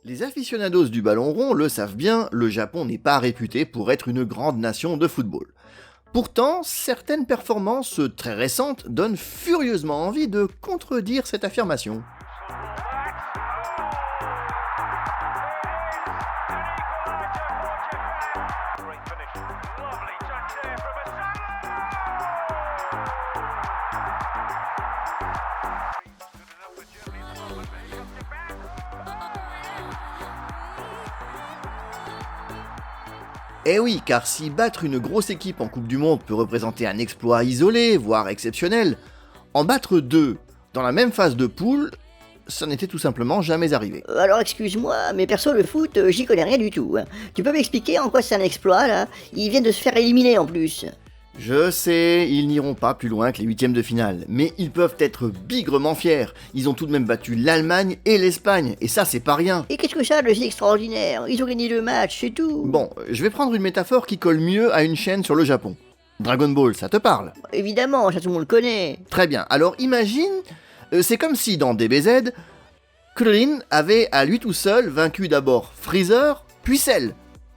Les aficionados du ballon rond le savent bien, le Japon n'est pas réputé pour être une grande nation de football. Pourtant, certaines performances très récentes donnent furieusement envie de contredire cette affirmation. Eh oui, car si battre une grosse équipe en Coupe du Monde peut représenter un exploit isolé, voire exceptionnel, en battre deux dans la même phase de poule, ça n'était tout simplement jamais arrivé. Alors excuse-moi, mais perso le foot, j'y connais rien du tout. Tu peux m'expliquer en quoi c'est un exploit là? Ils viennent de se faire éliminer en plus. Je sais, ils n'iront pas plus loin que les huitièmes de finale, mais ils peuvent être bigrement fiers. Ils ont tout de même battu l'Allemagne et l'Espagne, et ça c'est pas rien. Et qu'est-ce que ça de si extraordinaire? Ils ont gagné 2 matchs, c'est tout. Bon, je vais prendre une métaphore qui colle mieux à une chaîne sur le Japon. Dragon Ball, ça te parle? Évidemment, ça tout le monde le connaît. Très bien, alors imagine, c'est comme si dans DBZ, Krillin avait à lui tout seul vaincu d'abord Freezer, puis Cell.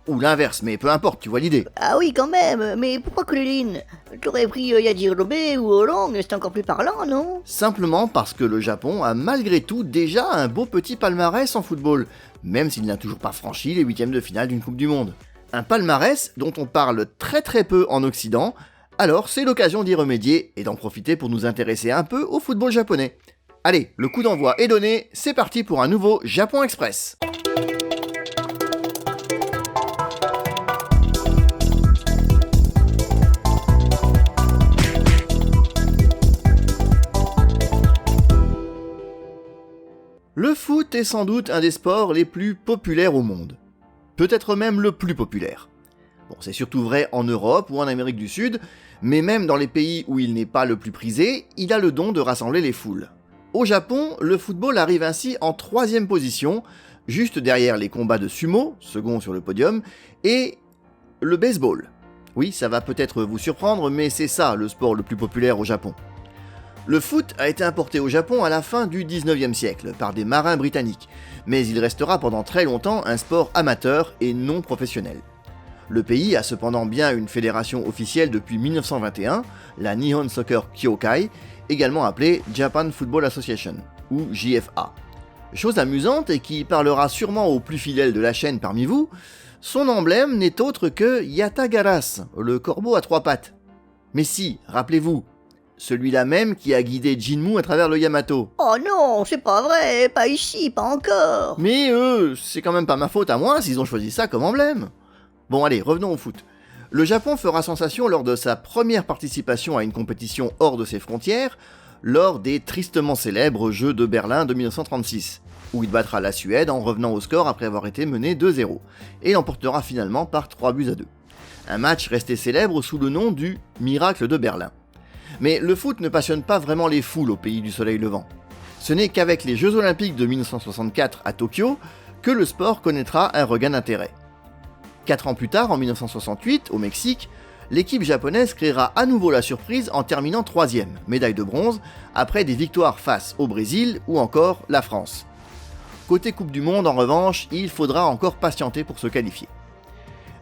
Ou l'inverse, mais peu importe, tu vois l'idée. Ah oui quand même, mais pourquoi Krillin? T'aurais pris Yajirobe ou Oolong, c'est encore plus parlant, non? Simplement parce que le Japon a malgré tout déjà un beau petit palmarès en football, même s'il n'a toujours pas franchi les huitièmes de finale d'une Coupe du Monde. Un palmarès dont on parle très peu en Occident, alors c'est l'occasion d'y remédier et d'en profiter pour nous intéresser un peu au football japonais. Allez, le coup d'envoi est donné, c'est parti pour un nouveau Japon Express. Le foot est sans doute un des sports les plus populaires au monde. Peut-être même le plus populaire. Bon, c'est surtout vrai en Europe ou en Amérique du Sud, mais même dans les pays où il n'est pas le plus prisé, il a le don de rassembler les foules. Au Japon, le football arrive ainsi en 3e position, juste derrière les combats de sumo, second sur le podium, et le baseball. Oui, ça va peut-être vous surprendre, mais c'est ça le sport le plus populaire au Japon. Le foot a été importé au Japon à la fin du 19e siècle par des marins britanniques, mais il restera pendant très longtemps un sport amateur et non professionnel. Le pays a cependant bien une fédération officielle depuis 1921, la Nihon Soccer Kyokai, également appelée Japan Football Association, ou JFA. Chose amusante et qui parlera sûrement aux plus fidèles de la chaîne parmi vous, son emblème n'est autre que Yatagaras, le corbeau à 3 pattes. Mais si, rappelez-vous, celui-là même qui a guidé Jinmu à travers le Yamato. Oh non, c'est pas vrai, pas ici, pas encore. Mais c'est quand même pas ma faute à moi s'ils ont choisi ça comme emblème. Bon allez, revenons au foot. Le Japon fera sensation lors de sa première participation à une compétition hors de ses frontières, lors des tristement célèbres Jeux de Berlin de 1936, où il battra la Suède en revenant au score après avoir été mené 2-0, et l'emportera finalement par 3-2. Un match resté célèbre sous le nom du Miracle de Berlin. Mais le foot ne passionne pas vraiment les foules au pays du soleil levant. Ce n'est qu'avec les Jeux Olympiques de 1964 à Tokyo que le sport connaîtra un regain d'intérêt. 4 ans plus tard, en 1968, au Mexique, l'équipe japonaise créera à nouveau la surprise en terminant 3e, médaille de bronze, après des victoires face au Brésil ou encore la France. Côté Coupe du Monde, en revanche, il faudra encore patienter pour se qualifier.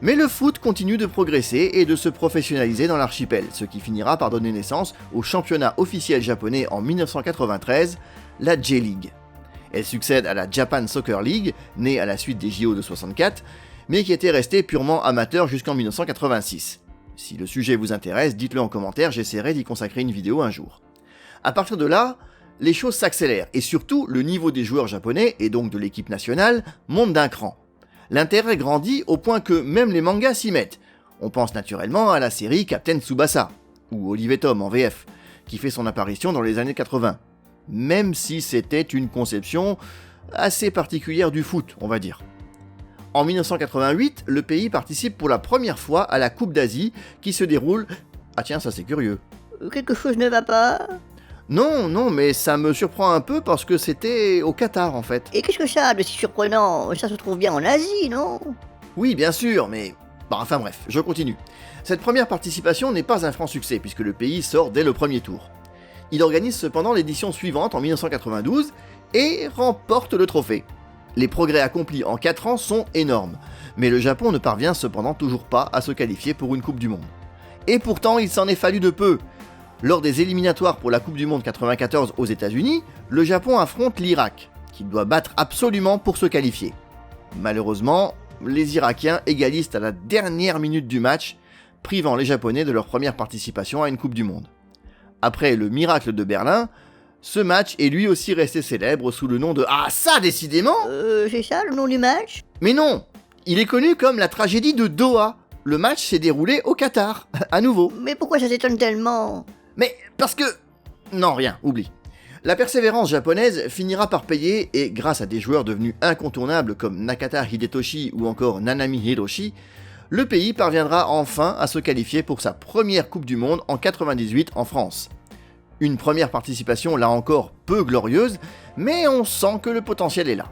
Mais le foot continue de progresser et de se professionnaliser dans l'archipel, ce qui finira par donner naissance au championnat officiel japonais en 1993, la J-League. Elle succède à la Japan Soccer League, née à la suite des JO de 64, mais qui était restée purement amateur jusqu'en 1986. Si le sujet vous intéresse, dites-le en commentaire, j'essaierai d'y consacrer une vidéo un jour. À partir de là, les choses s'accélèrent, et surtout, le niveau des joueurs japonais, et donc de l'équipe nationale, monte d'un cran. L'intérêt grandit au point que même les mangas s'y mettent. On pense naturellement à la série Captain Tsubasa, ou Olive et Tom en VF, qui fait son apparition dans les années 80. Même si c'était une conception assez particulière du foot, on va dire. En 1988, le pays participe pour la première fois à la Coupe d'Asie qui se déroule... Ah tiens, ça c'est curieux. Quelque chose ne va pas? Non, mais ça me surprend un peu parce que c'était au Qatar en fait. Et qu'est-ce que ça a de si surprenant? Ça se trouve bien en Asie, non? Oui, bien sûr, mais... Bon, enfin bref, je continue. Cette première participation n'est pas un franc succès puisque le pays sort dès le premier tour. Il organise cependant l'édition suivante en 1992 et remporte le trophée. Les progrès accomplis en 4 ans sont énormes, mais le Japon ne parvient cependant toujours pas à se qualifier pour une Coupe du Monde. Et pourtant, il s'en est fallu de peu. Lors des éliminatoires pour la Coupe du Monde 94 aux États-Unis, le Japon affronte l'Irak, qu'il doit battre absolument pour se qualifier. Malheureusement, les Irakiens égalisent à la dernière minute du match, privant les Japonais de leur première participation à une Coupe du Monde. Après le miracle de Berlin, ce match est lui aussi resté célèbre sous le nom de « Ah ça, décidément !» C'est ça le nom du match? Mais non, il est connu comme la tragédie de Doha. Le match s'est déroulé au Qatar, à nouveau. Mais pourquoi ça s'étonne tellement? Mais parce que... Non, rien, oublie. La persévérance japonaise finira par payer et grâce à des joueurs devenus incontournables comme Nakata Hidetoshi ou encore Nanami Hiroshi, le pays parviendra enfin à se qualifier pour sa première Coupe du Monde en 98 en France. Une première participation là encore peu glorieuse, mais on sent que le potentiel est là.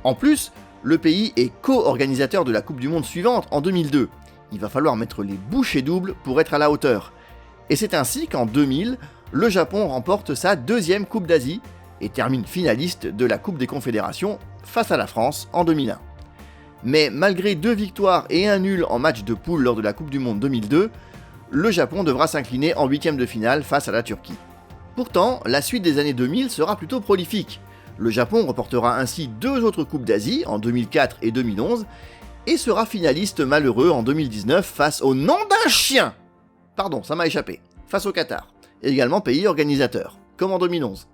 En plus, le pays est co-organisateur de la Coupe du Monde suivante en 2002. Il va falloir mettre les bouchées doubles pour être à la hauteur. Et c'est ainsi qu'en 2000, le Japon remporte sa deuxième Coupe d'Asie et termine finaliste de la Coupe des Confédérations face à la France en 2001. Mais malgré 2 victoires et un nul en match de poule lors de la Coupe du Monde 2002, le Japon devra s'incliner en 8e de finale face à la Turquie. Pourtant, la suite des années 2000 sera plutôt prolifique. Le Japon remportera ainsi 2 autres Coupes d'Asie en 2004 et 2011 et sera finaliste malheureux en 2019 face au nom d'un chien. Pardon, ça m'a échappé. Face au Qatar, également pays organisateur, comme en 2011.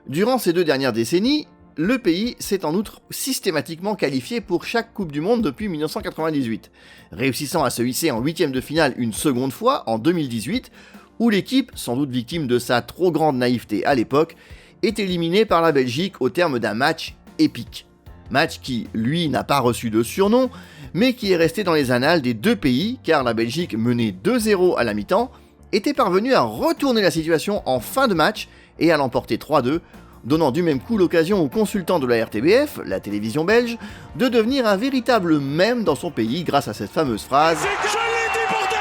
Durant ces 2 dernières décennies, le pays s'est en outre systématiquement qualifié pour chaque Coupe du Monde depuis 1998, réussissant à se hisser en 8e de finale une seconde fois en 2018, où l'équipe, sans doute victime de sa trop grande naïveté à l'époque, est éliminée par la Belgique au terme d'un match épique. Match qui, lui, n'a pas reçu de surnom, mais qui est resté dans les annales des 2 pays, car la Belgique, menée 2-0 à la mi-temps, était parvenue à retourner la situation en fin de match et à l'emporter 3-2, donnant du même coup l'occasion aux consultants de la RTBF, la télévision belge, de devenir un véritable mème dans son pays grâce à cette fameuse phrase « Je l'ai dit, bordel !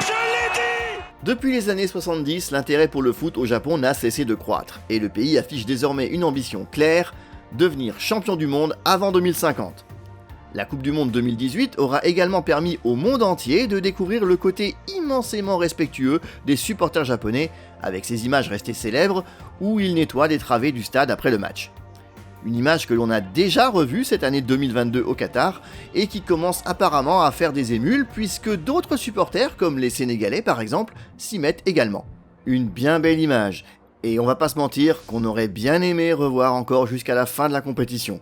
Je l'ai dit !» Depuis les années 70, l'intérêt pour le foot au Japon n'a cessé de croître, et le pays affiche désormais une ambition claire, devenir champion du monde avant 2050. La Coupe du Monde 2018 aura également permis au monde entier de découvrir le côté immensément respectueux des supporters japonais, avec ces images restées célèbres où ils nettoient les travées du stade après le match. Une image que l'on a déjà revue cette année 2022 au Qatar et qui commence apparemment à faire des émules puisque d'autres supporters, comme les Sénégalais par exemple, s'y mettent également. Une bien belle image, et on va pas se mentir qu'on aurait bien aimé revoir encore jusqu'à la fin de la compétition.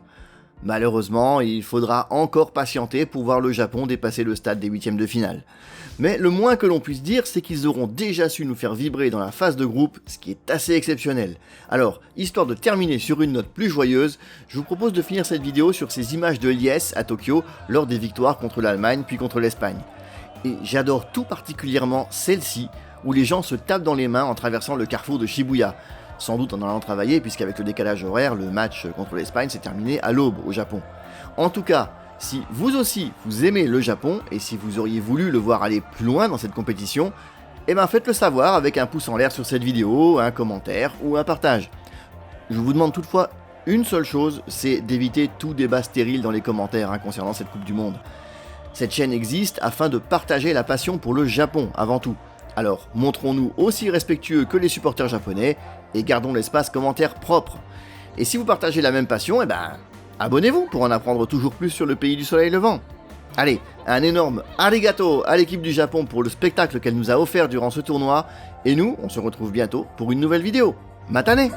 Malheureusement, il faudra encore patienter pour voir le Japon dépasser le stade des 8e de finale. Mais le moins que l'on puisse dire, c'est qu'ils auront déjà su nous faire vibrer dans la phase de groupe, ce qui est assez exceptionnel. Alors, histoire de terminer sur une note plus joyeuse, je vous propose de finir cette vidéo sur ces images de liesse à Tokyo lors des victoires contre l'Allemagne puis contre l'Espagne. Et j'adore tout particulièrement celle-ci, où les gens se tapent dans les mains en traversant le carrefour de Shibuya. Sans doute en allant travailler, puisqu'avec le décalage horaire, le match contre l'Espagne s'est terminé à l'aube au Japon. En tout cas, si vous aussi vous aimez le Japon, et si vous auriez voulu le voir aller plus loin dans cette compétition, eh ben faites-le savoir avec un pouce en l'air sur cette vidéo, un commentaire ou un partage. Je vous demande toutefois une seule chose, c'est d'éviter tout débat stérile dans les commentaires concernant cette Coupe du Monde. Cette chaîne existe afin de partager la passion pour le Japon avant tout. Alors, montrons-nous aussi respectueux que les supporters japonais et gardons l'espace commentaire propre. Et si vous partagez la même passion, eh ben, abonnez-vous pour en apprendre toujours plus sur le pays du soleil levant. Allez, un énorme arigato à l'équipe du Japon pour le spectacle qu'elle nous a offert durant ce tournoi, et nous, on se retrouve bientôt pour une nouvelle vidéo. Matane!